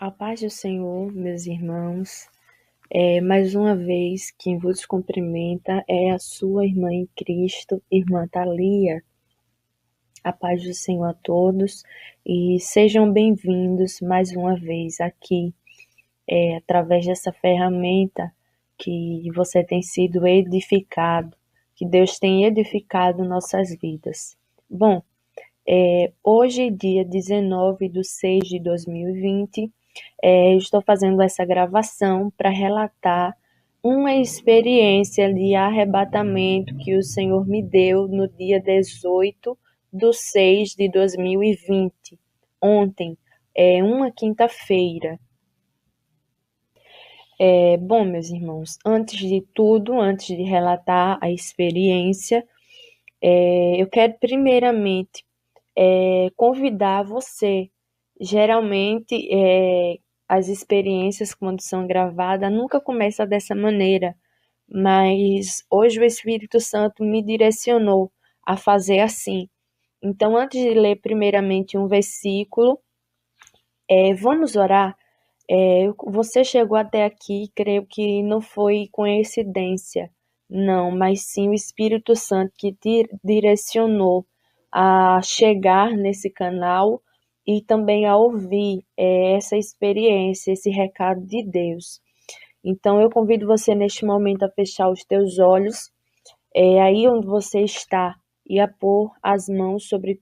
A paz do Senhor, meus irmãos. Mais uma vez, quem vos cumprimenta é a sua irmã em Cristo, irmã Thalia. A paz do Senhor a todos e sejam bem-vindos mais uma vez aqui, através dessa ferramenta que você tem sido edificado, que Deus tem edificado nossas vidas. Bom, hoje, dia 19/6/2020, eu estou fazendo essa gravação para relatar uma experiência de arrebatamento que o Senhor me deu no dia 18/6/2020, ontem, uma quinta-feira. Bom, meus irmãos, antes de tudo, antes de relatar a experiência, eu quero primeiramente convidar você. Geralmente, as experiências, quando são gravadas, nunca começam dessa maneira, mas hoje o Espírito Santo me direcionou a fazer assim. Então, antes de ler primeiramente um versículo, vamos orar. Você chegou até aqui, creio que não foi coincidência, não, mas sim o Espírito Santo que te direcionou a chegar nesse canal e também a ouvir essa experiência, esse recado de Deus. Então eu convido você neste momento a fechar os teus olhos, aí onde você está, e a pôr as mãos sobre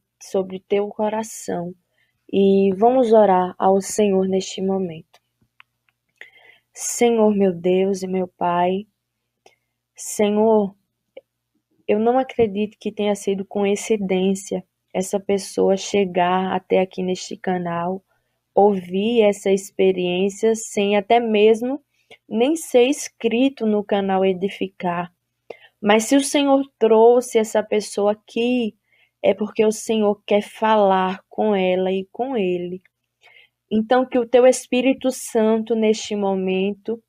teu coração. E vamos orar ao Senhor neste momento. Senhor, meu Deus e meu Pai, Senhor, eu não acredito que tenha sido coincidência essa pessoa chegar até aqui neste canal, ouvir essa experiência sem até mesmo nem ser inscrito no canal Edificar. Mas se o Senhor trouxe essa pessoa aqui, é porque o Senhor quer falar com ela e com ele. Então, que o teu Espírito Santo, neste momento,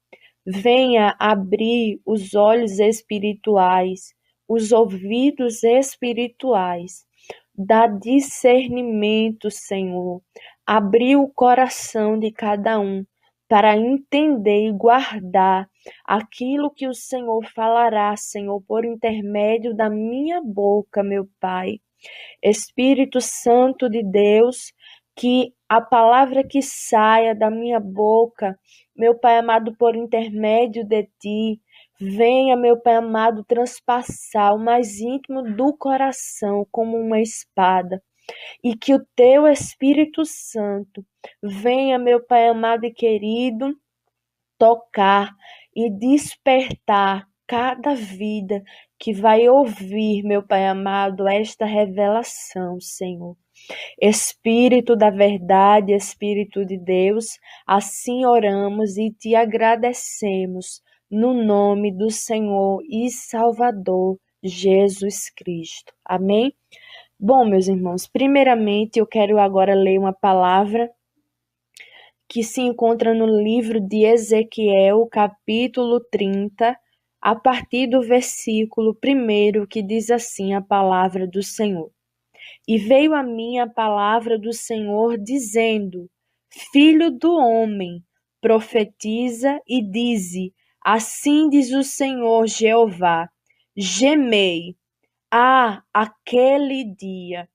venha abrir os olhos espirituais, os ouvidos espirituais, dá discernimento, Senhor. Abrir o coração de cada um para entender e guardar aquilo que o Senhor falará, Senhor, por intermédio da minha boca, meu Pai. Espírito Santo de Deus, que a palavra que saia da minha boca, meu Pai amado, por intermédio de Ti, venha, meu Pai amado, transpassar o mais íntimo do coração como uma espada. E que o Teu Espírito Santo venha, meu Pai amado e querido, tocar e despertar cada vida que vai ouvir, meu Pai amado, esta revelação, Senhor. Espírito da verdade, Espírito de Deus, assim oramos e te agradecemos no nome do Senhor e Salvador Jesus Cristo. Amém? Bom, meus irmãos, primeiramente eu quero agora ler uma palavra que se encontra no livro de Ezequiel, capítulo 30, a partir do versículo 1, que diz assim a palavra do Senhor. E veio a mim a palavra do Senhor, dizendo: Filho do homem, profetiza e dize: Assim diz o Senhor Jeová: Gemei, aquele dia,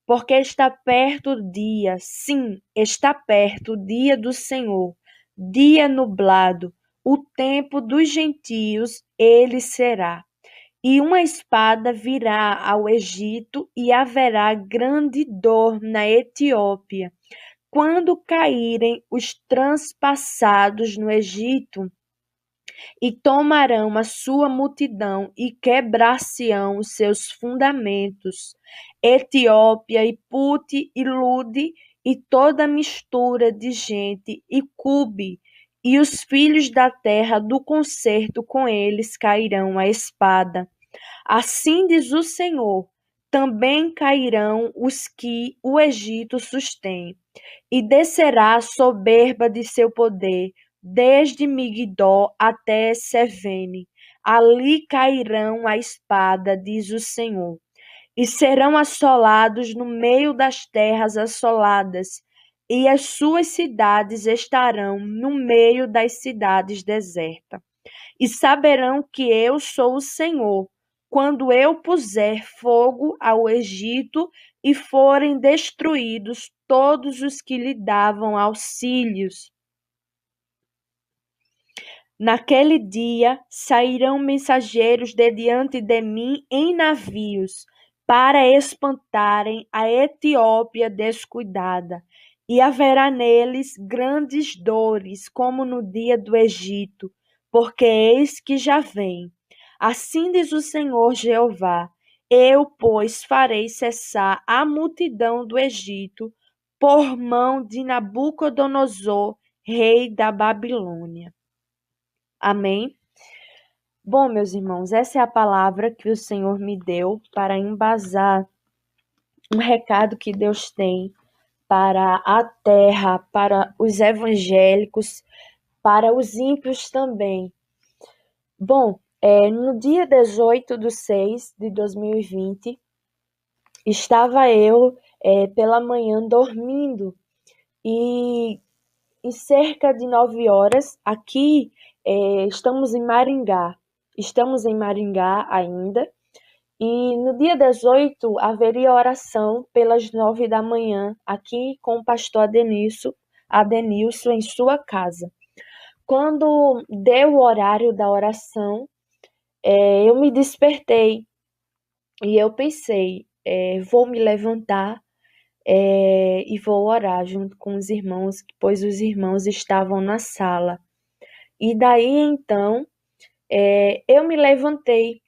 porque está perto o dia, sim, está perto o dia do Senhor, dia nublado, o tempo dos gentios, ele será. E uma espada virá ao Egito e haverá grande dor na Etiópia. Quando caírem os transpassados no Egito, e tomarão a sua multidão e quebrar-se-ão os seus fundamentos. Etiópia e Pute e Lude e toda mistura de gente e Cube, e os filhos da terra do concerto com eles cairão a espada. Assim diz o Senhor, também cairão os que o Egito sustém, e descerá a soberba de seu poder, desde Migdol até Sevene. Ali cairão a espada, diz o Senhor, e serão assolados no meio das terras assoladas, e as suas cidades estarão no meio das cidades desertas. E saberão que eu sou o Senhor, quando eu puser fogo ao Egito e forem destruídos todos os que lhe davam auxílios. Naquele dia sairão mensageiros de diante de mim em navios, para espantarem a Etiópia descuidada, e haverá neles grandes dores, como no dia do Egito, porque eis que já vem. Assim diz o Senhor Jeová: eu, pois, farei cessar a multidão do Egito, por mão de Nabucodonosor, rei da Babilônia. Amém? Bom, meus irmãos, essa é a palavra que o Senhor me deu para embasar um recado que Deus tem para a terra, para os evangélicos, para os ímpios também. Bom, no dia 18/6/2020, estava eu pela manhã dormindo e em cerca de 9 horas, aqui estamos em Maringá ainda, e no dia 18 haveria oração pelas 9 da manhã, aqui com o pastor Adenilson em sua casa. Quando deu o horário da oração, eu me despertei e eu pensei, vou me levantar e vou orar junto com os irmãos, pois os irmãos estavam na sala. E daí então eu me levantei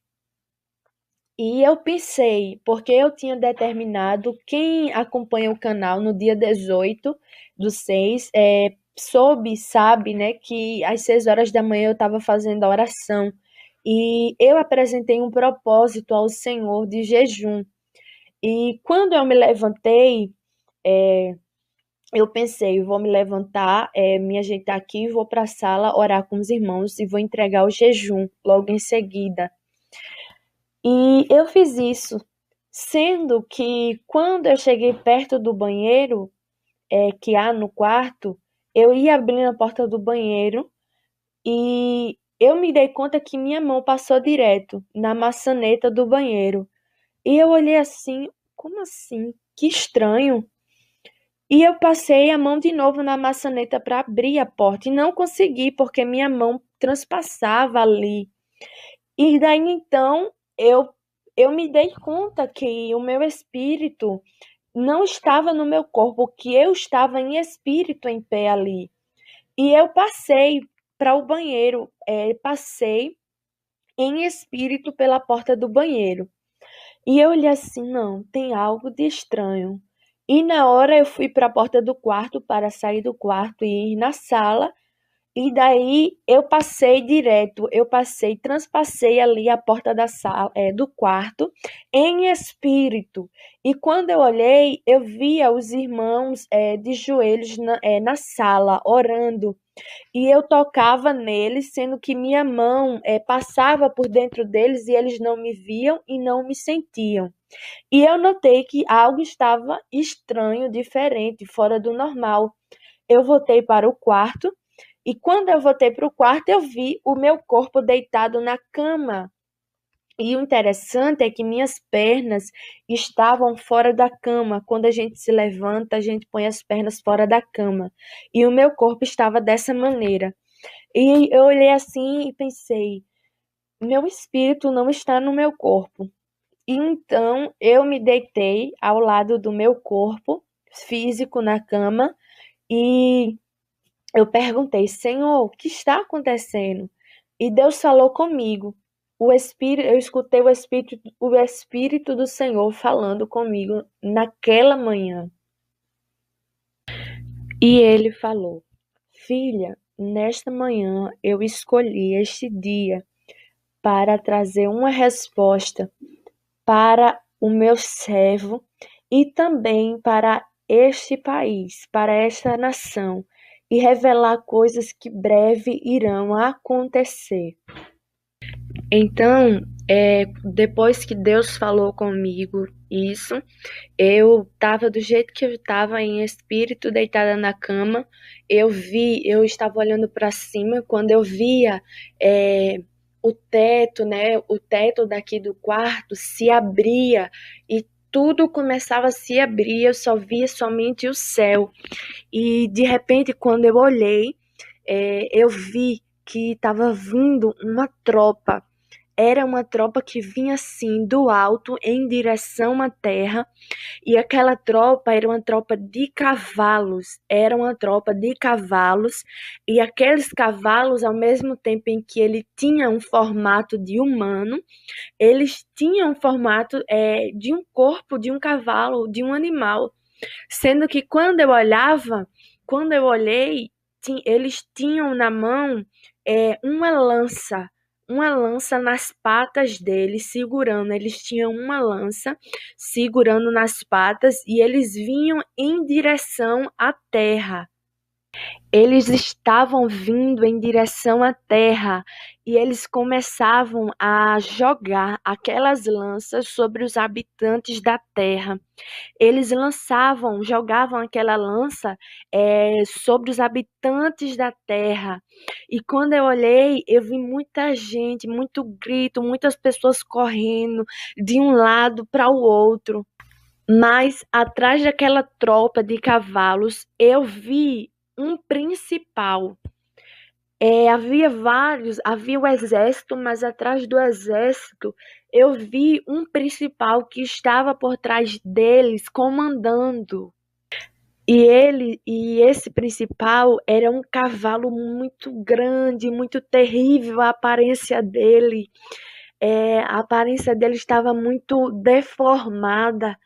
e eu pensei, porque eu tinha determinado, quem acompanha o canal no dia 18/6, sabe, né, que às 6 horas da manhã eu estava fazendo a oração e eu apresentei um propósito ao Senhor de jejum. E quando eu me levantei, eu pensei, vou me levantar, me ajeitar aqui, vou para a sala orar com os irmãos e vou entregar o jejum logo em seguida. E eu fiz isso, sendo que quando eu cheguei perto do banheiro, que há no quarto, eu ia abrindo a porta do banheiro e eu me dei conta que minha mão passou direto na maçaneta do banheiro. E eu olhei assim, como assim? Que estranho. E eu passei a mão de novo na maçaneta para abrir a porta e não consegui, porque minha mão transpassava ali. E daí então eu me dei conta que o meu espírito não estava no meu corpo, que eu estava em espírito em pé ali. E eu passei para o banheiro, passei em espírito pela porta do banheiro. E eu olhei assim, não, tem algo de estranho. E na hora eu fui para a porta do quarto para sair do quarto e ir na sala. E daí transpassei ali a porta da sala, do quarto, em espírito. E quando eu olhei, eu via os irmãos de joelhos na sala, orando. E eu tocava neles, sendo que minha mão passava por dentro deles e eles não me viam e não me sentiam. E eu notei que algo estava estranho, diferente, fora do normal. Eu voltei para o quarto e quando eu voltei para o quarto, eu vi o meu corpo deitado na cama. E o interessante é que minhas pernas estavam fora da cama. Quando a gente se levanta, a gente põe as pernas fora da cama. E o meu corpo estava dessa maneira. E eu olhei assim e pensei: meu espírito não está no meu corpo. E então eu me deitei ao lado do meu corpo físico na cama e eu perguntei: Senhor, o que está acontecendo? E Deus falou comigo. Eu escutei o Espírito do Senhor falando comigo naquela manhã. E ele falou: Filha, nesta manhã eu escolhi este dia para trazer uma resposta para o meu servo e também para este país, para esta nação, e revelar coisas que breve irão acontecer. Então, depois que Deus falou comigo isso, eu estava do jeito que eu estava em espírito, deitada na cama. Eu estava olhando para cima quando eu via é, o teto, né? O teto daqui do quarto se abria e tudo começava a se abrir. Eu só via somente o céu. E de repente, quando eu olhei, eu vi que estava vindo uma tropa. Era uma tropa que vinha assim do alto em direção à terra, e aquela tropa era uma tropa de cavalos, era uma tropa de cavalos, e aqueles cavalos, ao mesmo tempo em que ele tinha um formato de humano, eles tinham um formato de um corpo de um cavalo, de um animal, sendo que quando eu olhei, eles tinham na mão uma lança nas patas deles, segurando. Eles tinham uma lança segurando nas patas e eles vinham em direção à terra. Eles estavam vindo em direção à terra e eles começavam a jogar aquelas lanças sobre os habitantes da terra. Eles jogavam aquela lança sobre os habitantes da terra. E quando eu olhei, eu vi muita gente, muito grito, muitas pessoas correndo de um lado para o outro. Mas atrás daquela tropa de cavalos, eu vi um principal. Havia o exército, mas atrás do exército eu vi um principal que estava por trás deles comandando. E esse principal era um cavalo muito grande, muito terrível, a aparência dele estava muito deformada.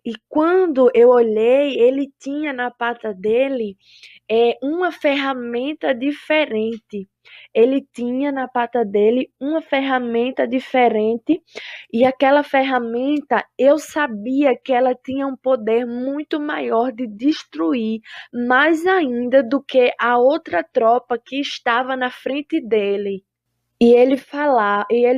E quando eu olhei, ele tinha na pata dele uma ferramenta diferente. Ele tinha na pata dele uma ferramenta diferente, e aquela ferramenta eu sabia que ela tinha um poder muito maior de destruir, mais ainda do que a outra tropa que estava na frente dele. E ele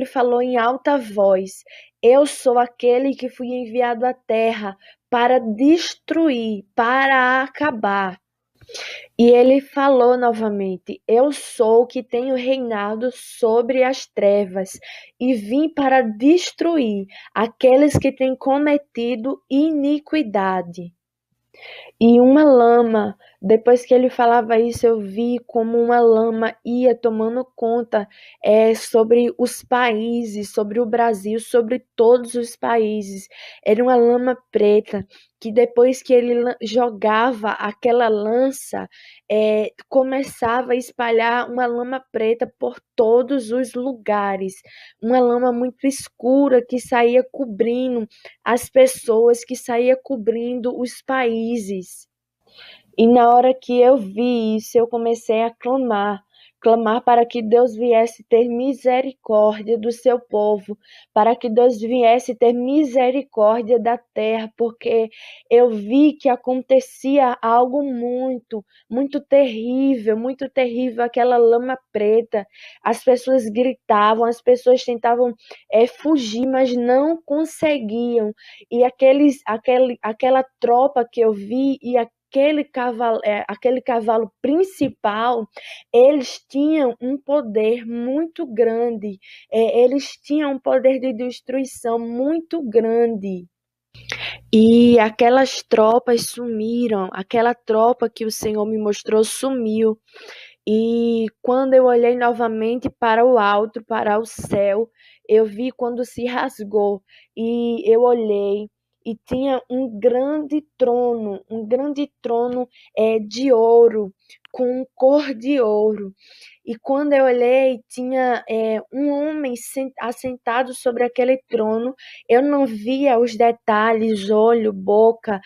falou em alta voz: Eu sou aquele que fui enviado à terra para destruir, para acabar. E ele falou novamente: Eu sou o que tenho reinado sobre as trevas e vim para destruir aqueles que têm cometido iniquidade. E uma lama, depois que ele falava isso, eu vi como uma lama ia tomando conta sobre os países, sobre o Brasil, sobre todos os países. Era uma lama preta, que depois que ele jogava aquela lança, começava a espalhar uma lama preta por todos os lugares. Uma lama muito escura que saía cobrindo as pessoas, que saía cobrindo os países. E na hora que eu vi isso, eu comecei a clamar para que Deus viesse ter misericórdia do seu povo, para que Deus viesse ter misericórdia da terra, porque eu vi que acontecia algo muito terrível, aquela lama preta. As pessoas gritavam, as pessoas tentavam fugir, mas não conseguiam. E aquela tropa que eu vi e aquele cavalo principal, eles tinham um poder muito grande, eles tinham um poder de destruição muito grande. E aquelas tropas sumiram, aquela tropa que o Senhor me mostrou sumiu. E quando eu olhei novamente para o alto, para o céu, eu vi quando se rasgou. E eu olhei e tinha um grande trono de ouro, com cor de ouro. E quando eu olhei, tinha um homem assentado sobre aquele trono. Eu não via os detalhes, olho, boca,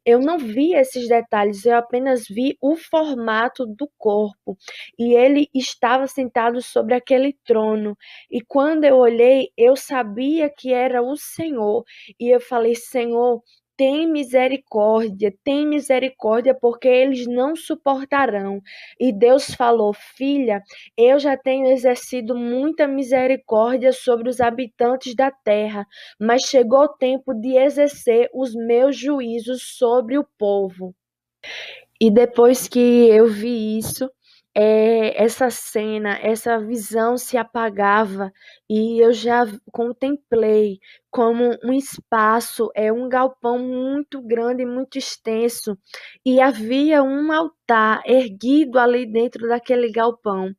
eu não vi esses detalhes, eu apenas vi o formato do corpo. E ele estava sentado sobre aquele trono. E quando eu olhei, eu sabia que era o Senhor. E eu falei: Senhor, tem misericórdia, porque eles não suportarão. E Deus falou: filha, eu já tenho exercido muita misericórdia sobre os habitantes da terra, mas chegou o tempo de exercer os meus juízos sobre o povo. E depois que eu vi isso, essa cena, essa visão se apagava e eu já contemplei como um espaço, um galpão muito grande, muito extenso, e havia um altar erguido ali dentro daquele galpão.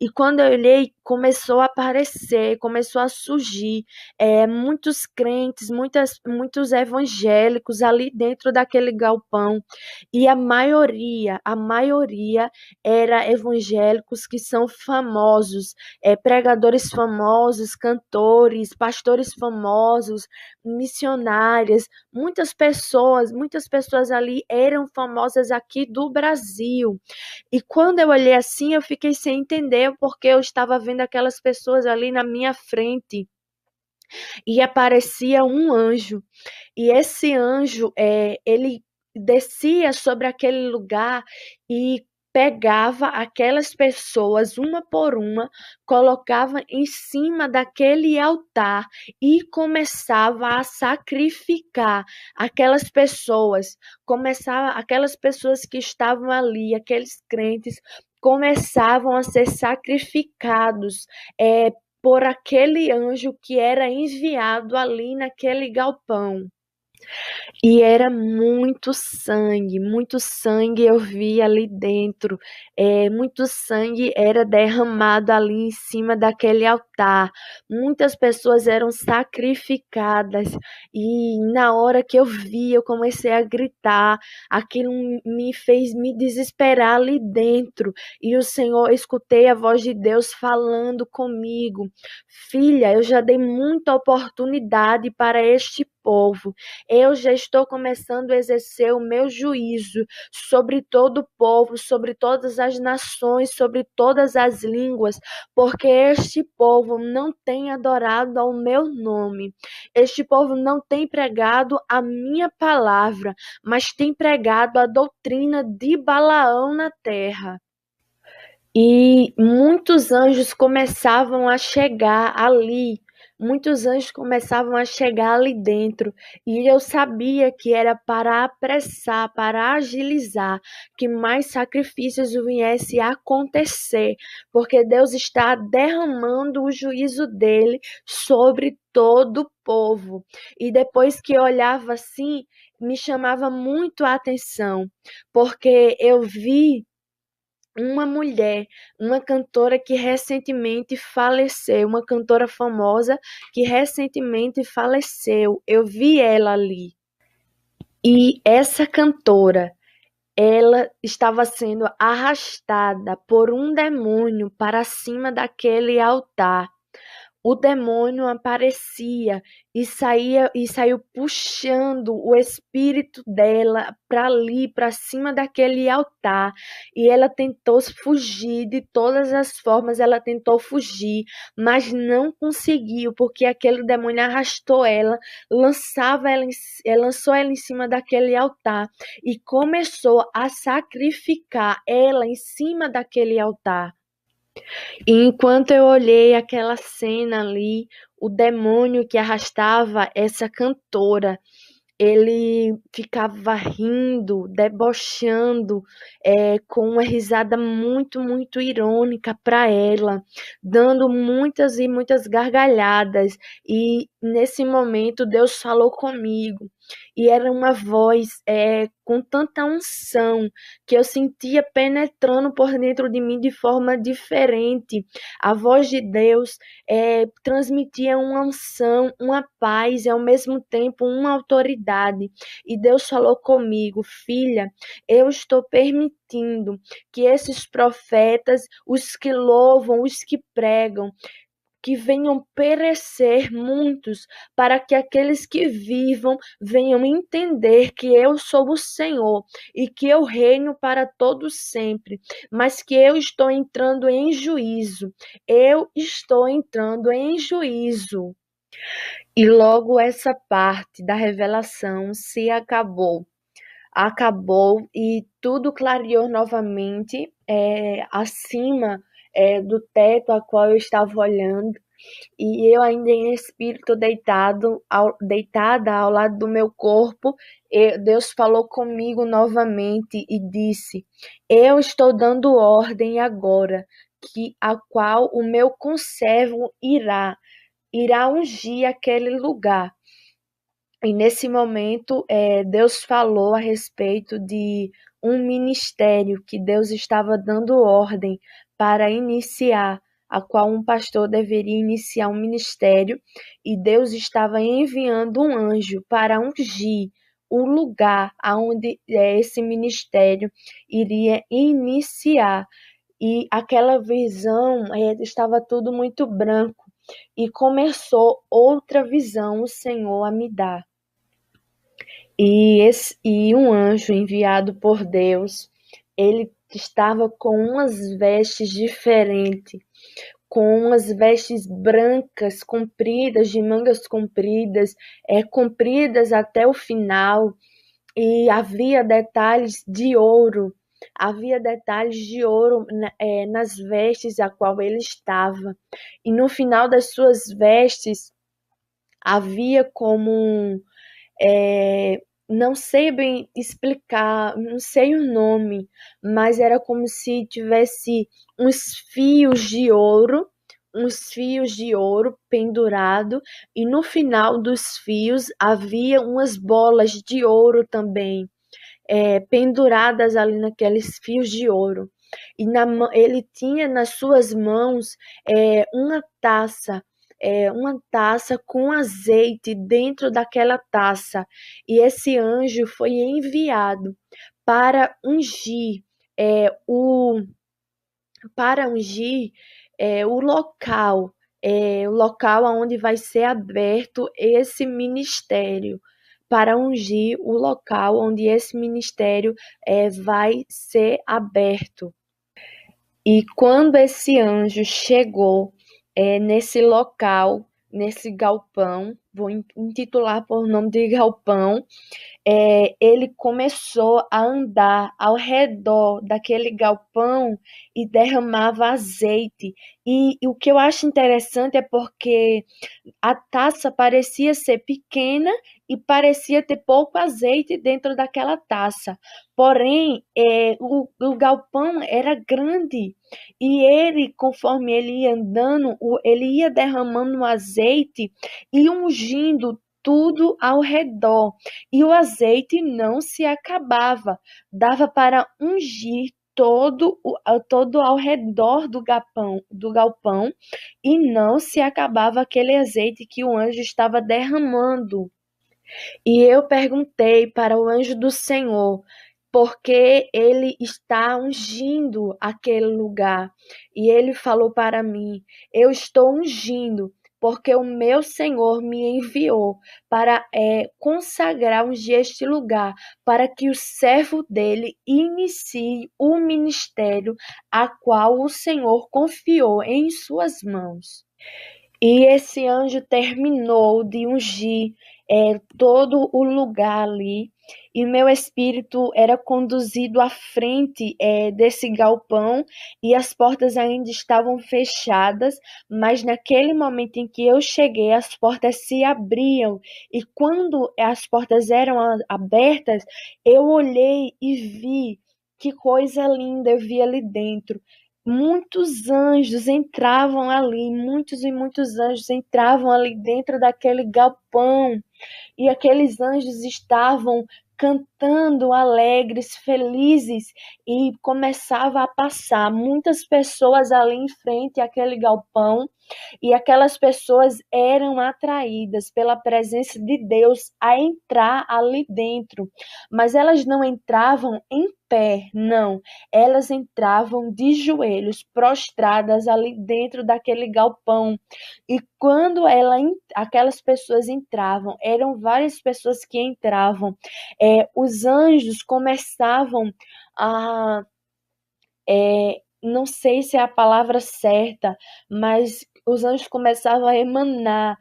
E quando eu olhei, começou a aparecer, começou a surgir muitos crentes, muitos evangélicos ali dentro daquele galpão. E a maioria era evangélicos que são famosos, pregadores famosos, cantores, pastores famosos, missionárias. Muitas pessoas ali eram famosas aqui do Brasil. E quando eu olhei assim, eu fiquei sem entender porque eu estava vendo aquelas pessoas ali na minha frente e aparecia um anjo. E esse anjo, ele descia sobre aquele lugar e pegava aquelas pessoas uma por uma, colocava em cima daquele altar e começava a sacrificar aquelas pessoas que estavam ali, aqueles crentes, começavam a ser sacrificados, por aquele anjo que era enviado ali naquele galpão. E era muito sangue eu vi ali dentro. Muito sangue era derramado ali em cima daquele altar. Muitas pessoas eram sacrificadas. E na hora que eu vi, eu comecei a gritar. Aquilo me fez me desesperar ali dentro. E o Senhor, escutei a voz de Deus falando comigo: filha, eu já dei muita oportunidade para este povo. Eu já estou começando a exercer o meu juízo sobre todo o povo, sobre todas as nações, sobre todas as línguas, porque este povo não tem adorado ao meu nome. Este povo não tem pregado a minha palavra, mas tem pregado a doutrina de Balaão na terra. E muitos anjos começavam a chegar ali, muitos anjos começavam a chegar ali dentro, e eu sabia que era para apressar, para agilizar, que mais sacrifícios viessem a acontecer, porque Deus está derramando o juízo dele sobre todo o povo. E depois que eu olhava assim, me chamava muito a atenção, porque eu vi uma mulher, uma cantora que recentemente faleceu, uma cantora famosa que recentemente faleceu. Eu vi ela ali. E essa cantora, ela estava sendo arrastada por um demônio para cima daquele altar. O demônio aparecia e saiu puxando o espírito dela para ali, para cima daquele altar. E ela tentou fugir de todas as formas, ela tentou fugir, mas não conseguiu, porque aquele demônio arrastou ela, lançou ela em cima daquele altar e começou a sacrificar ela em cima daquele altar. E enquanto eu olhei aquela cena ali, o demônio que arrastava essa cantora, ele ficava rindo, debochando, com uma risada muito, muito irônica para ela, dando muitas e muitas gargalhadas. E nesse momento Deus falou comigo. E era uma voz com tanta unção que eu sentia penetrando por dentro de mim de forma diferente. A voz de Deus transmitia uma unção, uma paz e ao mesmo tempo uma autoridade. E Deus falou comigo: filha, eu estou permitindo que esses profetas, os que louvam, os que pregam, que venham perecer muitos, para que aqueles que vivam venham entender que eu sou o Senhor e que eu reino para todos sempre, mas que eu estou entrando em juízo. Eu estou entrando em juízo. E logo essa parte da revelação se acabou. Acabou e tudo clareou novamente, acima, do teto a qual eu estava olhando, e eu ainda em espírito deitada ao lado do meu corpo, Deus falou comigo novamente e disse: Eu estou dando ordem agora, que a qual o meu conservo irá ungir aquele lugar. E nesse momento, Deus falou a respeito de um ministério que Deus estava dando ordem para iniciar, a qual um pastor deveria iniciar um ministério, e Deus estava enviando um anjo para ungir o lugar aonde esse ministério iria iniciar. E aquela visão, estava tudo muito branco, e começou outra visão o Senhor a me dar. E um anjo enviado por Deus, ele estava com umas vestes diferentes, com umas vestes brancas, compridas, de mangas compridas, compridas até o final, e havia detalhes de ouro nas vestes a qual ele estava. E no final das suas vestes havia como não sei bem explicar, não sei o nome, mas era como se tivesse uns fios de ouro pendurado, e no final dos fios havia umas bolas de ouro também, penduradas ali naqueles fios de ouro. E ele tinha nas suas mãos uma taça, uma taça com azeite dentro daquela taça. E esse anjo foi enviado para ungir é, o para ungir o local onde vai ser aberto esse ministério, para ungir o local onde esse ministério vai ser aberto. E quando esse anjo chegou nesse local, nesse galpão, vou intitular por nome de galpão, ele começou a andar ao redor daquele galpão e derramava azeite. E o que eu acho interessante é porque a taça parecia ser pequena e parecia ter pouco azeite dentro daquela taça. Porém, o galpão era grande, e ele, conforme ele ia andando, ele ia derramando azeite e ungindo tudo ao redor. E o azeite não se acabava, dava para ungir todo ao redor do galpão, e não se acabava aquele azeite que o anjo estava derramando. E eu perguntei para o anjo do Senhor por que ele está ungindo aquele lugar. E ele falou para mim: Eu estou ungindo porque o meu Senhor me enviou para consagrar, ungir este lugar, para que o servo dele inicie o ministério a qual o Senhor confiou em suas mãos. E esse anjo terminou de ungir todo o lugar ali, e meu espírito era conduzido à frente desse galpão, e as portas ainda estavam fechadas, mas naquele momento em que eu cheguei, as portas se abriam, e quando as portas eram abertas, eu olhei e vi que coisa linda eu vi ali dentro. Muitos anjos entravam ali, muitos e muitos anjos entravam ali dentro daquele galpão, e aqueles anjos estavam cantando alegres, felizes, e começava a passar muitas pessoas ali em frente àquele galpão, e aquelas pessoas eram atraídas pela presença de Deus a entrar ali dentro, mas elas não entravam em pé, não, elas entravam de joelhos, prostradas ali dentro daquele galpão. E quando aquelas pessoas entravam, eram várias pessoas que entravam, os anjos começavam a, não sei se é a palavra certa, mas os anjos começavam a emanar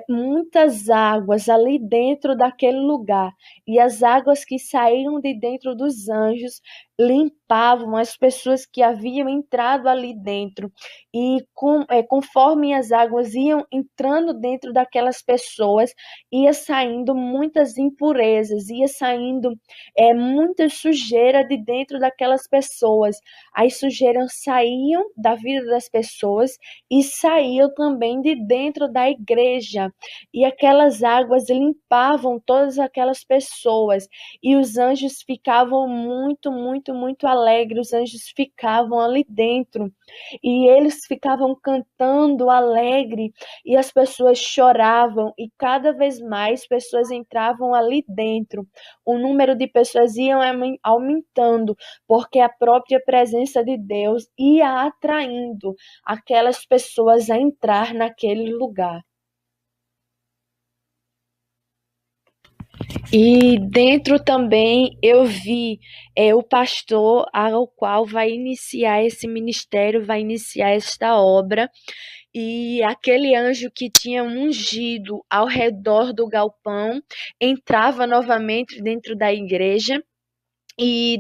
muitas águas ali dentro daquele lugar. E as águas que saíram de dentro dos anjos limpavam as pessoas que haviam entrado ali dentro. E conforme as águas iam entrando dentro daquelas pessoas, ia saindo muitas impurezas, ia saindo muita sujeira de dentro daquelas pessoas. As sujeiras saíam da vida das pessoas e saíam também de dentro da igreja. E aquelas águas limpavam todas aquelas pessoas. E os anjos ficavam muito, muito, muito alegres. Os anjos ficavam ali dentro. E eles ficavam cantando alegre. E as pessoas choravam. E cada vez mais pessoas entravam ali dentro. O número de pessoas iam aumentando, porque a própria presença de Deus ia atraindo aquelas pessoas a entrar naquele lugar. E dentro também eu vi o pastor ao qual vai iniciar esse ministério, vai iniciar esta obra, e aquele anjo que tinha ungido ao redor do galpão entrava novamente dentro da igreja e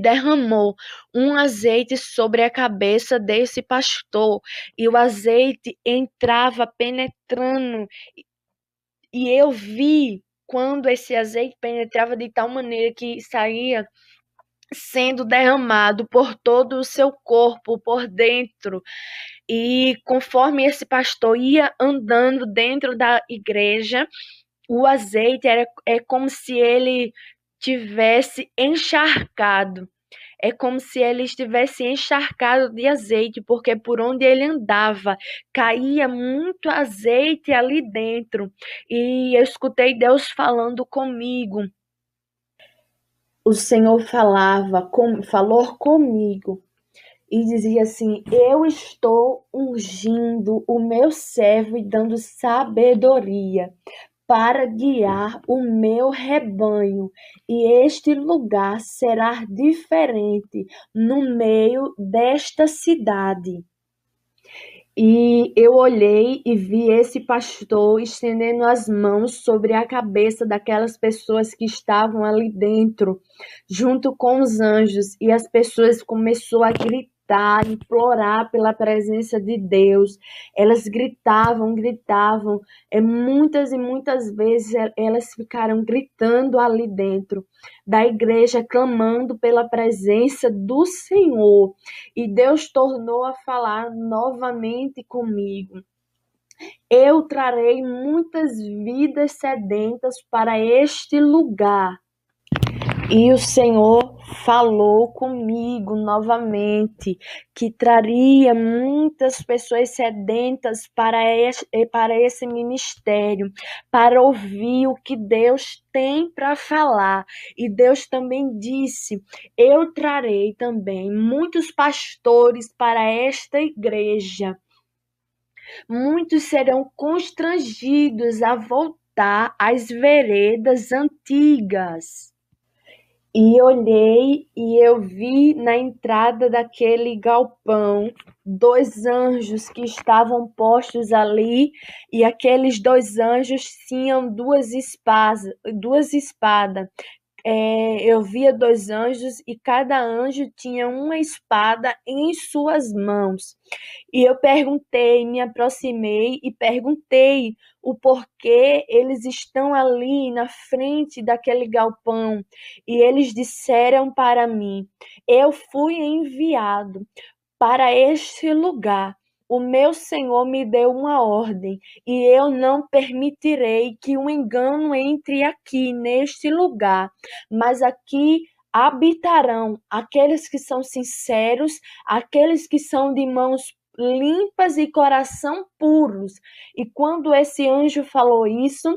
derramou um azeite sobre a cabeça desse pastor, e o azeite entrava penetrando, e eu vi quando esse azeite penetrava de tal maneira que saía sendo derramado por todo o seu corpo, por dentro. E conforme esse pastor ia andando dentro da igreja, o azeite é como se ele tivesse encharcado. É como se ele estivesse encharcado de azeite, porque por onde ele andava caía muito azeite ali dentro. E eu escutei Deus falando comigo. O Senhor falou comigo e dizia assim: Eu estou ungindo o meu servo e dando sabedoria para guiar o meu rebanho, e este lugar será diferente no meio desta cidade. E eu olhei e vi esse pastor estendendo as mãos sobre a cabeça daquelas pessoas que estavam ali dentro, junto com os anjos, e as pessoas começaram a gritar, implorar pela presença de Deus. Elas gritavam, gritavam, muitas e muitas vezes elas ficaram gritando ali dentro da igreja, clamando pela presença do Senhor. E Deus tornou a falar novamente comigo: Eu trarei muitas vidas sedentas para este lugar. E o Senhor falou comigo novamente que traria muitas pessoas sedentas para esse ministério, para ouvir o que Deus tem para falar. E Deus também disse: Eu trarei também muitos pastores para esta igreja. Muitos serão constrangidos a voltar às veredas antigas. E olhei e eu vi na entrada daquele galpão 2 anjos que estavam postos ali, e aqueles 2 anjos tinham duas espadas. Eu via 2 anjos e cada anjo tinha uma espada em suas mãos. E eu me aproximei e perguntei o porquê eles estão ali na frente daquele galpão. E eles disseram para mim: Eu fui enviado para este lugar. O meu Senhor me deu uma ordem, e eu não permitirei que um engano entre aqui neste lugar, mas aqui habitarão aqueles que são sinceros, aqueles que são de mãos limpas e coração puros. E quando esse anjo falou isso,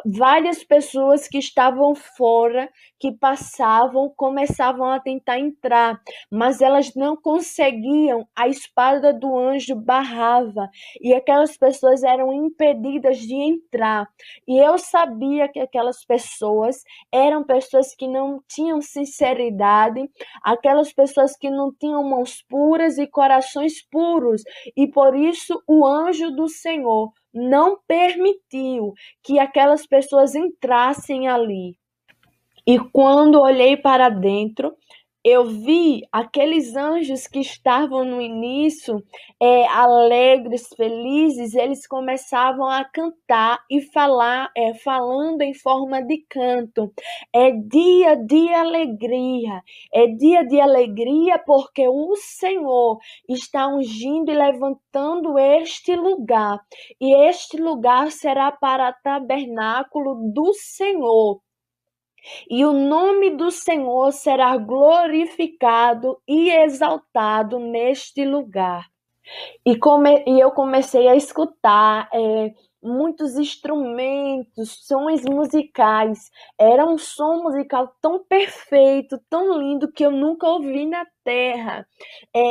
várias pessoas que estavam fora, que passavam, começavam a tentar entrar, mas elas não conseguiam, a espada do anjo barrava, e aquelas pessoas eram impedidas de entrar. E eu sabia que aquelas pessoas eram pessoas que não tinham sinceridade, aquelas pessoas que não tinham mãos puras e corações puros, e por isso o anjo do Senhor não permitiu que aquelas pessoas entrassem ali. E quando olhei para dentro, eu vi aqueles anjos que estavam no início, alegres, felizes, eles começavam a cantar e falar, falando em forma de canto. É dia de alegria, porque o Senhor está ungindo e levantando este lugar, e este lugar será para tabernáculo do Senhor. E o nome do Senhor será glorificado e exaltado neste lugar. E eu comecei a escutar muitos instrumentos, sons musicais. Era um som musical tão perfeito, tão lindo, que eu nunca ouvi na terra.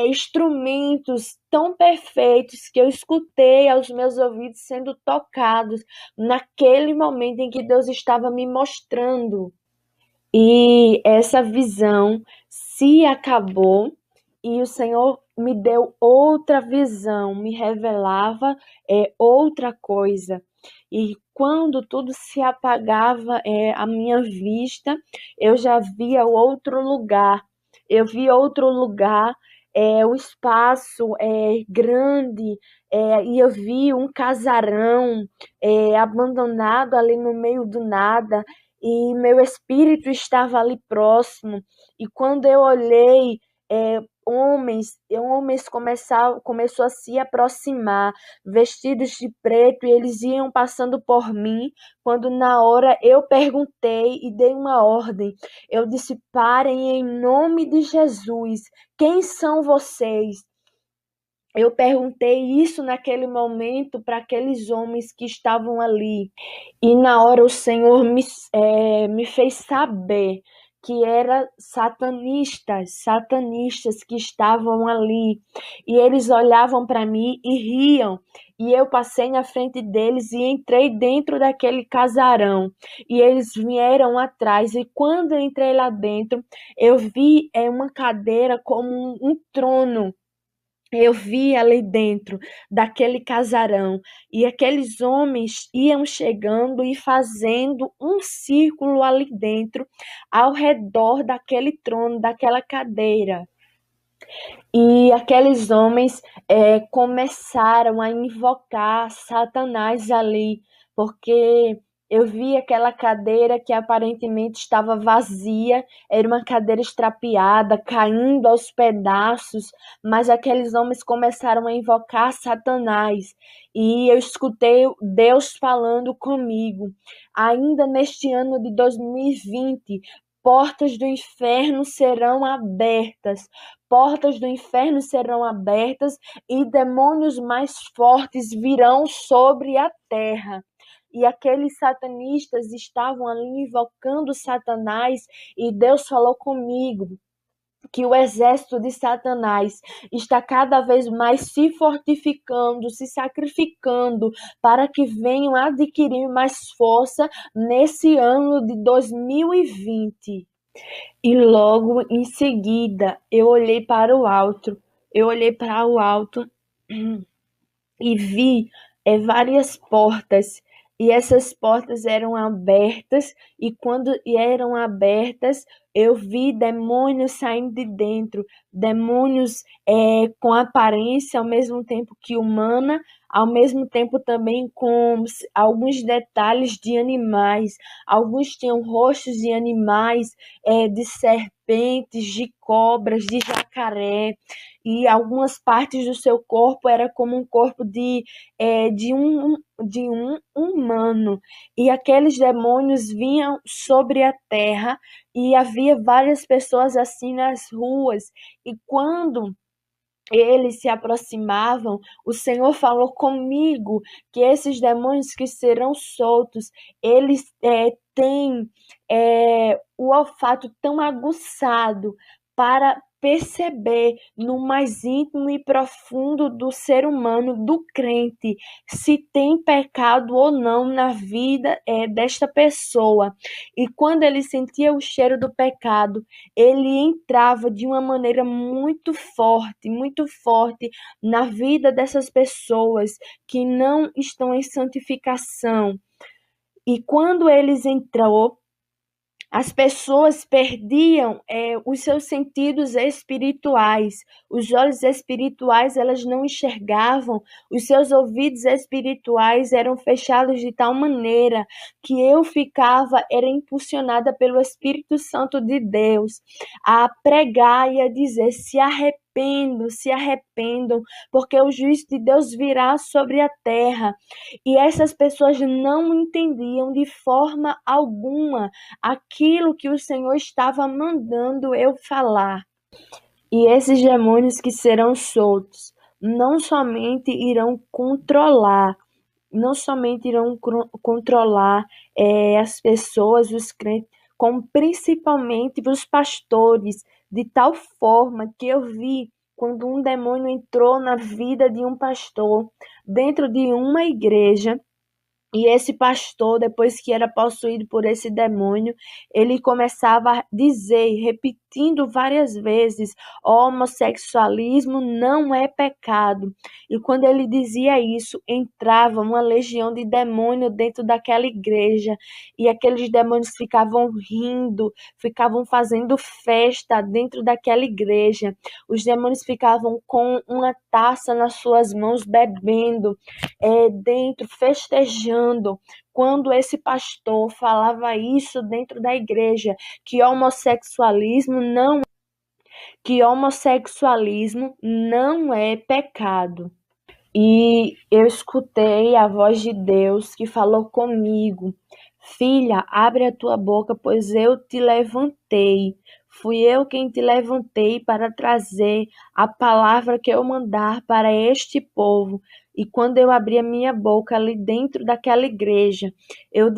Instrumentos tão perfeitos que eu escutei aos meus ouvidos sendo tocados naquele momento em que Deus estava me mostrando. E essa visão se acabou e o Senhor me deu outra visão, me revelava outra coisa. E quando tudo se apagava à minha vista, eu já via outro lugar. Eu vi outro lugar, o espaço grande, e eu vi um casarão abandonado ali no meio do nada, e meu espírito estava ali próximo. E quando eu olhei, homens começou a se aproximar, vestidos de preto, e eles iam passando por mim. Quando na hora eu perguntei e dei uma ordem, eu disse: parem em nome de Jesus, quem são vocês? Eu perguntei isso naquele momento para aqueles homens que estavam ali. E na hora o Senhor me fez saber que eram satanistas que estavam ali. E eles olhavam para mim e riam. E eu passei na frente deles e entrei dentro daquele casarão. E eles vieram atrás. E quando eu entrei lá dentro, eu vi uma cadeira como um trono. Eu vi ali dentro daquele casarão, e aqueles homens iam chegando e fazendo um círculo ali dentro, ao redor daquele trono, daquela cadeira. E aqueles homens começaram a invocar Satanás ali, porque eu vi aquela cadeira que aparentemente estava vazia, era uma cadeira estrapiada, caindo aos pedaços, mas aqueles homens começaram a invocar Satanás. E eu escutei Deus falando comigo. Ainda neste ano de 2020, portas do inferno serão abertas. Portas do inferno serão abertas e demônios mais fortes virão sobre a terra. E aqueles satanistas estavam ali invocando Satanás, e Deus falou comigo que o exército de Satanás está cada vez mais se fortificando, se sacrificando, para que venham adquirir mais força nesse ano de 2020. E logo em seguida eu olhei para o alto, e vi várias portas, e essas portas eram abertas, e quando eram abertas, eu vi demônios saindo de dentro, demônios com aparência ao mesmo tempo que humana, ao mesmo tempo também com alguns detalhes de animais. Alguns tinham rostos de animais, de serpentes, de cobras, de jacaré, e algumas partes do seu corpo era como um corpo de um humano. E aqueles demônios vinham sobre a terra, e havia várias pessoas assim nas ruas. E quando eles se aproximavam, o Senhor falou comigo que esses demônios que serão soltos, eles têm o olfato tão aguçado para perceber no mais íntimo e profundo do ser humano, do crente, se tem pecado ou não na vida desta pessoa. E quando ele sentia o cheiro do pecado, ele entrava de uma maneira muito forte na vida dessas pessoas que não estão em santificação. E quando eles entrou, as pessoas perdiam os seus sentidos espirituais, os olhos espirituais elas não enxergavam, os seus ouvidos espirituais eram fechados de tal maneira que eu ficava, era impulsionada pelo Espírito Santo de Deus a pregar e a dizer: se arrependam, porque o juízo de Deus virá sobre a terra. E essas pessoas não entendiam de forma alguma aquilo que o Senhor estava mandando eu falar. E esses demônios que serão soltos não somente irão controlar, as pessoas, os crentes, como principalmente os pastores, de tal forma que eu vi quando um demônio entrou na vida de um pastor dentro de uma igreja. E esse pastor, depois que era possuído por esse demônio, ele começava a dizer, repetindo várias vezes: homossexualismo não é pecado. E quando ele dizia isso, entrava uma legião de demônio dentro daquela igreja. E aqueles demônios ficavam rindo, ficavam fazendo festa dentro daquela igreja. Os demônios ficavam com uma taça nas suas mãos, bebendo dentro, festejando, quando esse pastor falava isso dentro da igreja, que homossexualismo não é pecado. E eu escutei a voz de Deus que falou comigo: filha, abre a tua boca, pois eu te levantei. Fui eu quem te levantei para trazer a palavra que eu mandar para este povo. E quando eu abri a minha boca ali dentro daquela igreja, eu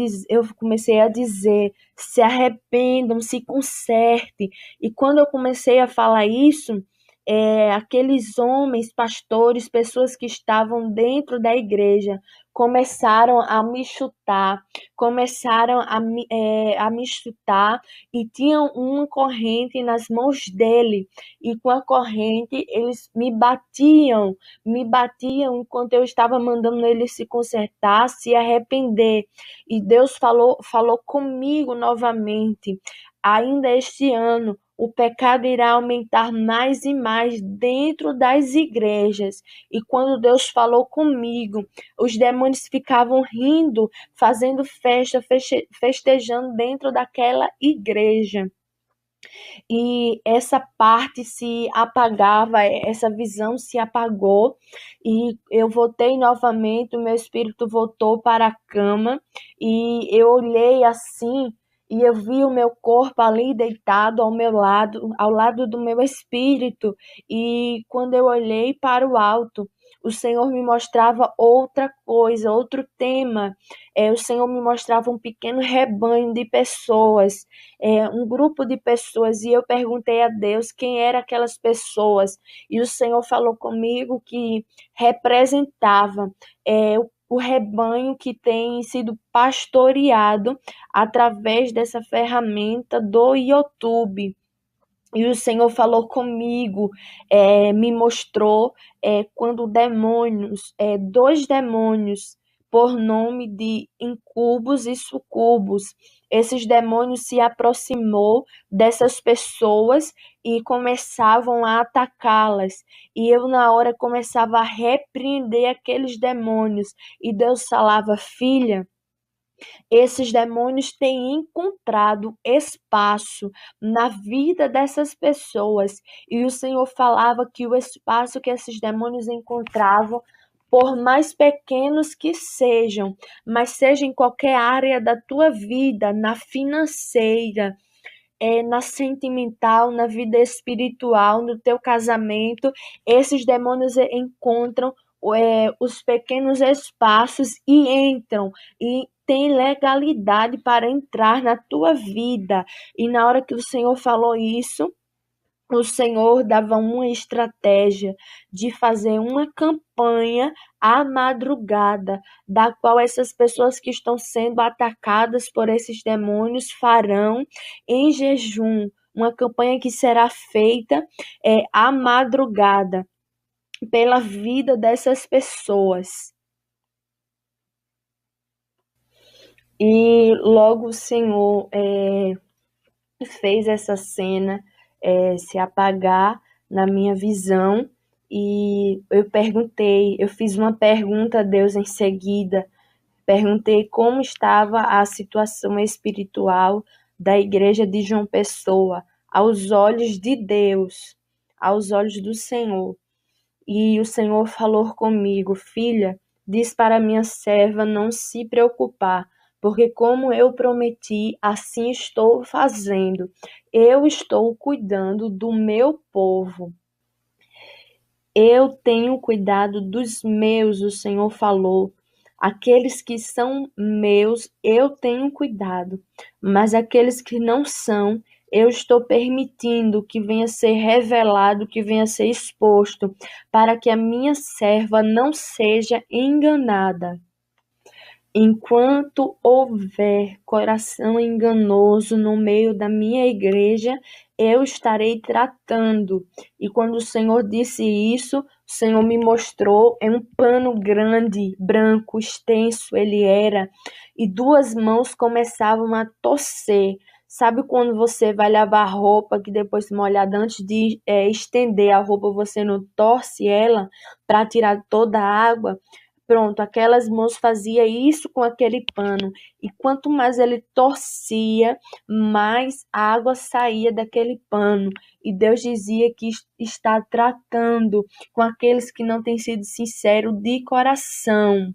comecei a dizer: se arrependam, se conserte. E quando eu comecei a falar isso, aqueles homens, pastores, pessoas que estavam dentro da igreja, começaram a me chutar, a me chutar, e tinham uma corrente nas mãos dele, e com a corrente eles me batiam enquanto eu estava mandando ele se consertar, se arrepender. E Deus falou comigo novamente: ainda este ano o pecado irá aumentar mais e mais dentro das igrejas. E quando Deus falou comigo, os demônios ficavam rindo, fazendo festa, festejando dentro daquela igreja. E essa parte se apagava, essa visão se apagou, e eu voltei novamente, o meu espírito voltou para a cama, e eu olhei assim, e eu vi o meu corpo ali deitado ao meu lado, ao lado do meu espírito, e quando eu olhei para o alto, o Senhor me mostrava outra coisa, outro tema. O Senhor me mostrava um pequeno rebanho de pessoas, um grupo de pessoas, e eu perguntei a Deus quem eram aquelas pessoas, e o Senhor falou comigo que representava o rebanho que tem sido pastoreado através dessa ferramenta do YouTube. E o Senhor falou comigo, me mostrou quando dois demônios, por nome de incubos e sucubos, esses demônios se aproximou dessas pessoas e começavam a atacá-las. E eu, na hora, começava a repreender aqueles demônios. E Deus falava: filha, esses demônios têm encontrado espaço na vida dessas pessoas. E o Senhor falava que o espaço que esses demônios encontravam, por mais pequenos que sejam, mas seja em qualquer área da tua vida, na financeira, na sentimental, na vida espiritual, no teu casamento, esses demônios encontram os pequenos espaços e entram e tem legalidade para entrar na tua vida. E na hora que o Senhor falou isso, o Senhor dava uma estratégia de fazer uma campanha à madrugada, da qual essas pessoas que estão sendo atacadas por esses demônios farão em jejum. Uma campanha que será feita à madrugada pela vida dessas pessoas. E logo o Senhor fez essa cena se apagar na minha visão, e eu fiz uma pergunta a Deus em seguida, perguntei como estava a situação espiritual da igreja de João Pessoa, aos olhos de Deus, aos olhos do Senhor. E o Senhor falou comigo: filha, diz para minha serva não se preocupar, porque como eu prometi, assim estou fazendo. Eu estou cuidando do meu povo. Eu tenho cuidado dos meus, o Senhor falou. Aqueles que são meus, eu tenho cuidado, mas aqueles que não são, eu estou permitindo que venha ser revelado, que venha ser exposto, para que a minha serva não seja enganada. Enquanto houver coração enganoso no meio da minha igreja, eu estarei tratando. E quando o Senhor disse isso, o Senhor me mostrou, um pano grande, branco, extenso ele era, e duas mãos começavam a torcer. Sabe quando você vai lavar a roupa, que depois de molhada, antes de estender a roupa, você não torce ela para tirar toda a água? Pronto, aquelas mãos faziam isso com aquele pano, e quanto mais ele torcia, mais água saía daquele pano. E Deus dizia que está tratando com aqueles que não têm sido sinceros de coração.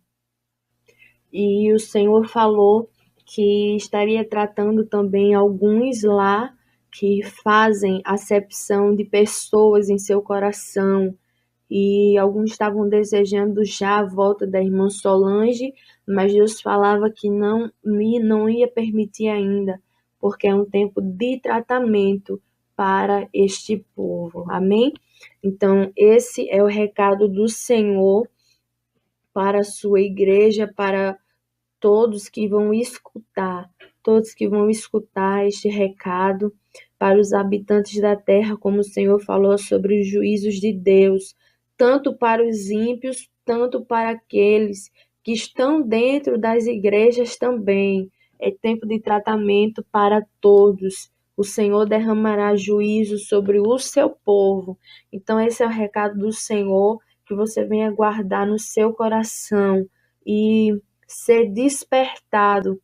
E o Senhor falou que estaria tratando também alguns lá que fazem acepção de pessoas em seu coração, e alguns estavam desejando já a volta da irmã Solange, mas Deus falava que não ia permitir ainda, porque é um tempo de tratamento para este povo. Amém? Então, esse é o recado do Senhor para a sua igreja, para todos que vão escutar este recado, para os habitantes da terra, como o Senhor falou sobre os juízos de Deus, tanto para os ímpios, tanto para aqueles que estão dentro das igrejas também. É tempo de tratamento para todos. O Senhor derramará juízo sobre o seu povo. Então, esse é o recado do Senhor, que você venha guardar no seu coração e ser despertado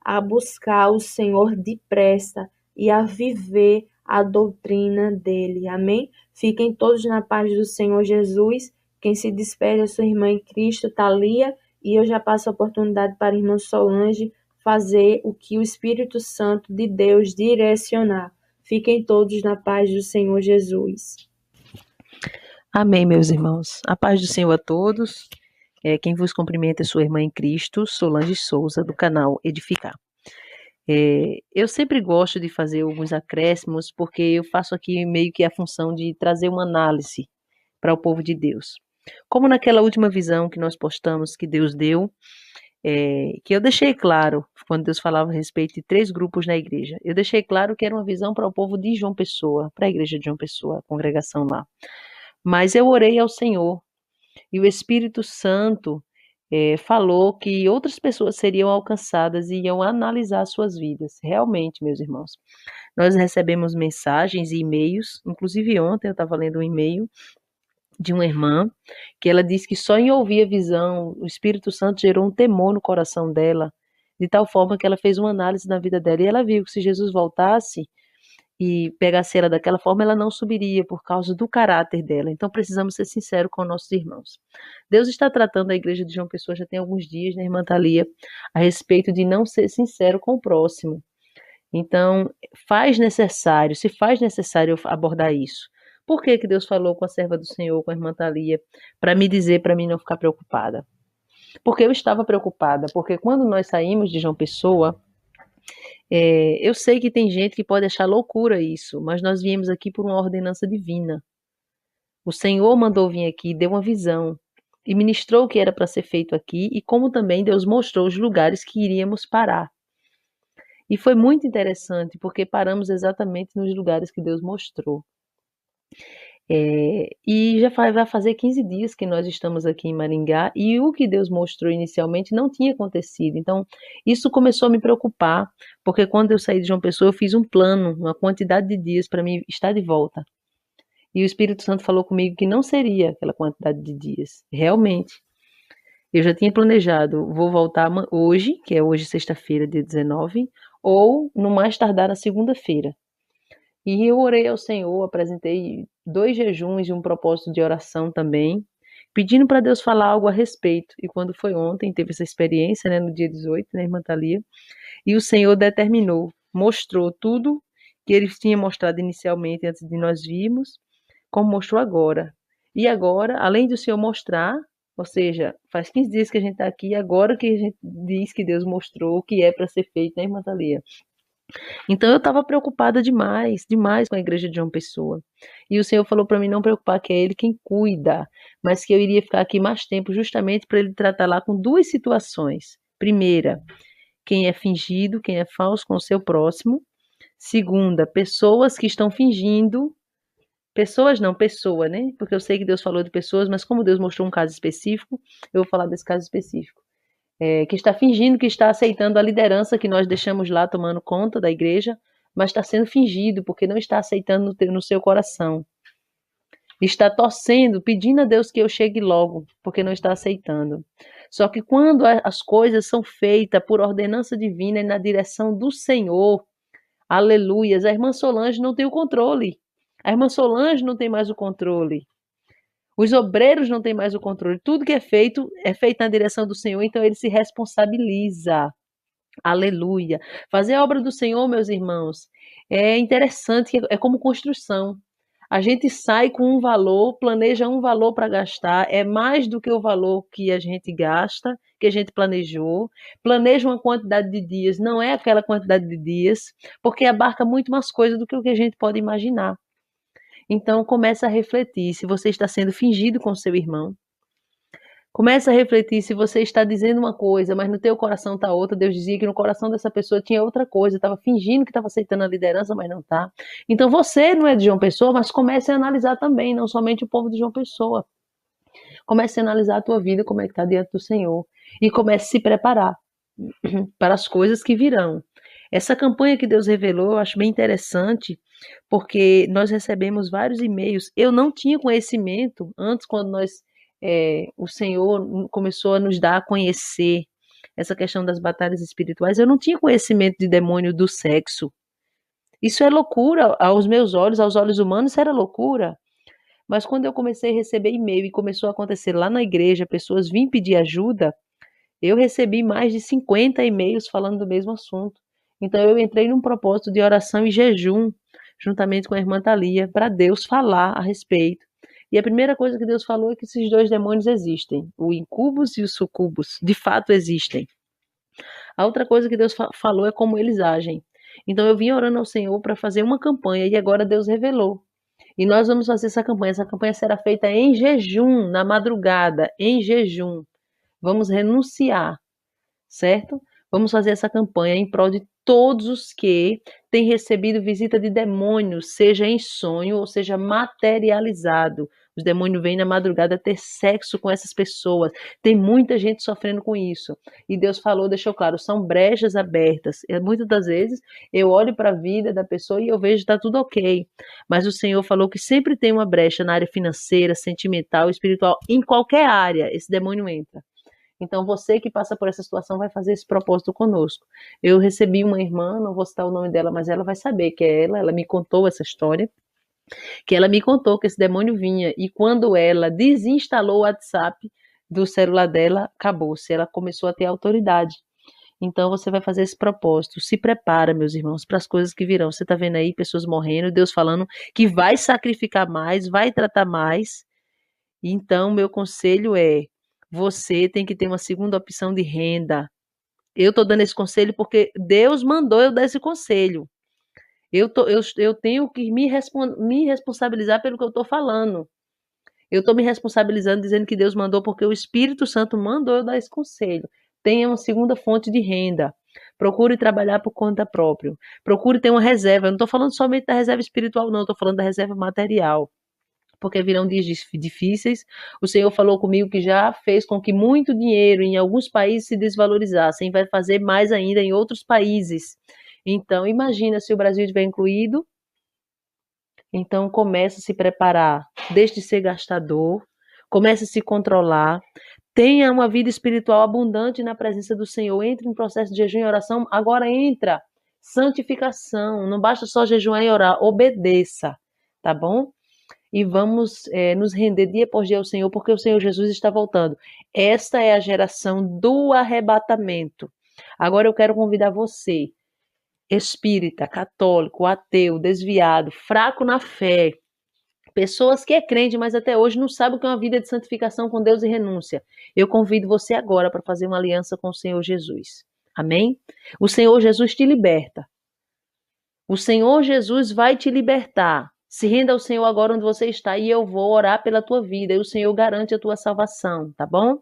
a buscar o Senhor depressa e a viver a doutrina dele. Amém? Fiquem todos na paz do Senhor Jesus. Quem se despede é sua irmã em Cristo, Thalia, e eu já passo a oportunidade para a irmã Solange fazer o que o Espírito Santo de Deus direcionar. Fiquem todos na paz do Senhor Jesus. Amém, meus irmãos. A paz do Senhor a todos. Quem vos cumprimenta é sua irmã em Cristo, Solange Souza, do canal Edificar. Eu sempre gosto de fazer alguns acréscimos, porque eu faço aqui meio que a função de trazer uma análise para o povo de Deus. Como naquela última visão que nós postamos, que Deus deu, que eu deixei claro, quando Deus falava a respeito de 3 grupos na igreja, eu deixei claro que era uma visão para o povo de João Pessoa, para a igreja de João Pessoa, a congregação lá. Mas eu orei ao Senhor, e o Espírito Santo falou que outras pessoas seriam alcançadas e iam analisar suas vidas. Realmente, meus irmãos, nós recebemos mensagens e e-mails, inclusive ontem eu estava lendo um e-mail de uma irmã, que ela disse que só em ouvir a visão, o Espírito Santo gerou um temor no coração dela, de tal forma que ela fez uma análise na vida dela, e ela viu que se Jesus voltasse e pegasse ela daquela forma, ela não subiria por causa do caráter dela. Então precisamos ser sinceros com nossos irmãos. Deus está tratando a igreja de João Pessoa já tem alguns dias, né, irmã Thalia, a respeito de não ser sincero com o próximo. Então, se faz necessário abordar isso. Por que que Deus falou com a serva do Senhor, com a irmã Thalia, para me dizer, para mim não ficar preocupada? Porque eu estava preocupada, porque quando nós saímos de João Pessoa, Eu sei que tem gente que pode achar loucura isso, mas nós viemos aqui por uma ordenança divina. O Senhor mandou vir aqui, deu uma visão e ministrou o que era para ser feito aqui e como também Deus mostrou os lugares que iríamos parar. E foi muito interessante porque paramos exatamente nos lugares que Deus mostrou. E já vai fazer 15 dias que nós estamos aqui em Maringá e o que Deus mostrou inicialmente não tinha acontecido. Então, isso começou a me preocupar, porque quando eu saí de João Pessoa, eu fiz um plano, uma quantidade de dias para mim estar de volta. E o Espírito Santo falou comigo que não seria aquela quantidade de dias. Realmente. Eu já tinha planejado, vou voltar hoje, que é hoje sexta-feira, dia 19, ou no mais tardar na segunda-feira. E eu orei ao Senhor, apresentei 2 jejuns e um propósito de oração também, pedindo para Deus falar algo a respeito. E quando foi ontem, teve essa experiência, né, no dia 18, né, irmã Thalia, e o Senhor determinou, mostrou tudo que ele tinha mostrado inicialmente antes de nós virmos, como mostrou agora. E agora, além do Senhor mostrar, ou seja, faz 15 dias que a gente está aqui, agora que a gente diz que Deus mostrou o que é para ser feito, né, irmã Thalia? Então eu estava preocupada demais, demais com a igreja de João Pessoa. E o Senhor falou para mim não preocupar, que é Ele quem cuida, mas que eu iria ficar aqui mais tempo justamente para Ele tratar lá com 2 situações. Primeira, quem é fingido, quem é falso com o seu próximo. Segunda, pessoas que estão fingindo. Pessoas não, pessoa, né? Porque eu sei que Deus falou de pessoas, mas como Deus mostrou um caso específico, eu vou falar desse caso específico. Que está fingindo que está aceitando a liderança que nós deixamos lá tomando conta da igreja, mas está sendo fingido, porque não está aceitando no seu coração. Está torcendo, pedindo a Deus que eu chegue logo, porque não está aceitando. Só que quando as coisas são feitas por ordenança divina e na direção do Senhor, aleluias, a irmã Solange não tem o controle. A irmã Solange não tem mais o controle. Os obreiros não têm mais o controle. Tudo que é feito na direção do Senhor, então ele se responsabiliza. Aleluia. Fazer a obra do Senhor, meus irmãos, é interessante, é como construção. A gente sai com um valor, planeja um valor para gastar, é mais do que o valor que a gente gasta, que a gente planejou. Planeja uma quantidade de dias, não é aquela quantidade de dias, porque abarca muito mais coisas do que o que a gente pode imaginar. Então, começa a refletir se você está sendo fingido com seu irmão. Começa a refletir se você está dizendo uma coisa, mas no teu coração está outra. Deus dizia que no coração dessa pessoa tinha outra coisa, estava fingindo que estava aceitando a liderança, mas não está. Então você não é de João Pessoa, mas comece a analisar também, não somente o povo de João Pessoa. Comece a analisar a tua vida, como é que está diante do Senhor. E comece a se preparar para as coisas que virão. Essa campanha que Deus revelou, eu acho bem interessante, porque nós recebemos vários e-mails. Eu não tinha conhecimento antes, quando o Senhor começou a nos dar a conhecer essa questão das batalhas espirituais. Eu não tinha conhecimento de demônio do sexo. Isso é loucura aos meus olhos, aos olhos humanos, isso era loucura. Mas quando eu comecei a receber e-mail e começou a acontecer lá na igreja, pessoas vêm pedir ajuda, eu recebi mais de 50 e-mails falando do mesmo assunto. Então eu entrei num propósito de oração e jejum, juntamente com a irmã Thalia, para Deus falar a respeito. E a primeira coisa que Deus falou é que esses 2 demônios existem, o incubus e o sucubus, de fato existem. A outra coisa que Deus falou é como eles agem. Então eu vim orando ao Senhor para fazer uma campanha e agora Deus revelou. E nós vamos fazer essa campanha. Essa campanha será feita em jejum, na madrugada, em jejum. Vamos renunciar, certo? Vamos fazer essa campanha em prol de todos os que têm recebido visita de demônios, seja em sonho ou seja materializado. Os demônios vêm na madrugada ter sexo com essas pessoas. Tem muita gente sofrendo com isso. E Deus falou, deixou claro, são brechas abertas. Muitas das vezes eu olho para a vida da pessoa e eu vejo que está tudo ok. Mas o Senhor falou que sempre tem uma brecha na área financeira, sentimental, espiritual, em qualquer área esse demônio entra. Então, você que passa por essa situação vai fazer esse propósito conosco. Eu recebi uma irmã, não vou citar o nome dela, mas ela vai saber que é ela me contou essa história, que ela me contou que esse demônio vinha, e quando ela desinstalou o WhatsApp do celular dela, acabou-se, ela começou a ter autoridade. Então, você vai fazer esse propósito. Se prepara, meus irmãos, para as coisas que virão. Você está vendo aí pessoas morrendo, Deus falando que vai sacrificar mais, vai tratar mais. Então, meu conselho é, você tem que ter uma segunda opção de renda. Eu estou dando esse conselho porque Deus mandou eu dar esse conselho. Eu tenho que me responsabilizar pelo que eu estou falando. Eu estou me responsabilizando dizendo que Deus mandou porque o Espírito Santo mandou eu dar esse conselho. Tenha uma segunda fonte de renda. Procure trabalhar por conta própria. Procure ter uma reserva. Eu não estou falando somente da reserva espiritual, não. Estou falando da reserva material. Porque virão dias difíceis. O Senhor falou comigo que já fez com que muito dinheiro em alguns países se desvalorizasse e vai fazer mais ainda em outros países. Então, imagina se o Brasil estiver incluído. Então, comece a se preparar, deixe de ser gastador, comece a se controlar, tenha uma vida espiritual abundante na presença do Senhor, entre em processo de jejum e oração, agora entra, santificação, não basta só jejuar e orar, obedeça, tá bom? E vamos nos render dia por dia ao Senhor, porque o Senhor Jesus está voltando. Esta é a geração do arrebatamento. Agora eu quero convidar você, espírita, católico, ateu, desviado, fraco na fé, pessoas que é crente, mas até hoje não sabe o que é uma vida de santificação com Deus e renúncia. Eu convido você agora para fazer uma aliança com o Senhor Jesus. Amém? O Senhor Jesus te liberta. O Senhor Jesus vai te libertar. Se renda ao Senhor agora onde você está e eu vou orar pela tua vida e o Senhor garante a tua salvação, tá bom?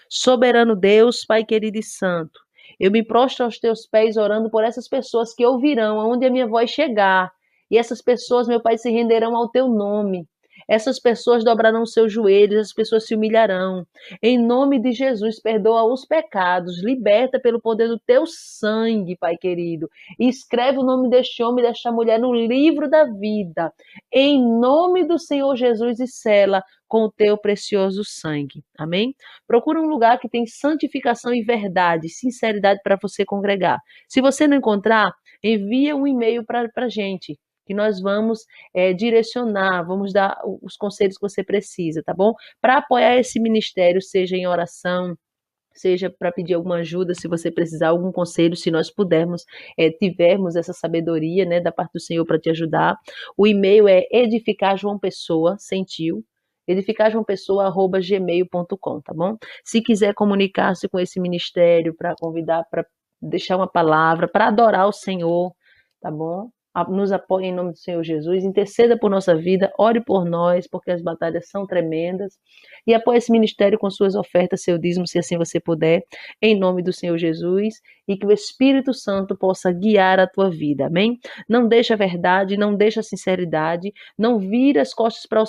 Soberano Deus, Pai querido e santo, eu me prostro aos teus pés orando por essas pessoas que ouvirão aonde a minha voz chegar. E essas pessoas, meu Pai, se renderão ao teu nome. Essas pessoas dobrarão seus joelhos, as pessoas se humilharão. Em nome de Jesus, perdoa os pecados, liberta pelo poder do teu sangue, Pai querido. E escreve o nome deste homem e desta mulher no livro da vida. Em nome do Senhor Jesus e sela com o teu precioso sangue. Amém? Procura um lugar que tem santificação e verdade, sinceridade para você congregar. Se você não encontrar, envia um e-mail para a gente, que nós vamos direcionar, vamos dar os conselhos que você precisa, tá bom? Para apoiar esse ministério, seja em oração, seja para pedir alguma ajuda, se você precisar algum conselho, se nós pudermos, tivermos essa sabedoria, né, da parte do Senhor para te ajudar. O e-mail é edificarjoaopessoa, sem tio, edificarjoaopessoa@gmail.com, tá bom? Se quiser comunicar-se com esse ministério para convidar, para deixar uma palavra, para adorar o Senhor, tá bom? Nos apoie em nome do Senhor Jesus, interceda por nossa vida, ore por nós, porque as batalhas são tremendas, e apoie esse ministério com suas ofertas, seu dízimo, se assim você puder, em nome do Senhor Jesus, e que o Espírito Santo possa guiar a tua vida, amém? Não deixa a verdade, não deixa a sinceridade, não vira as costas para o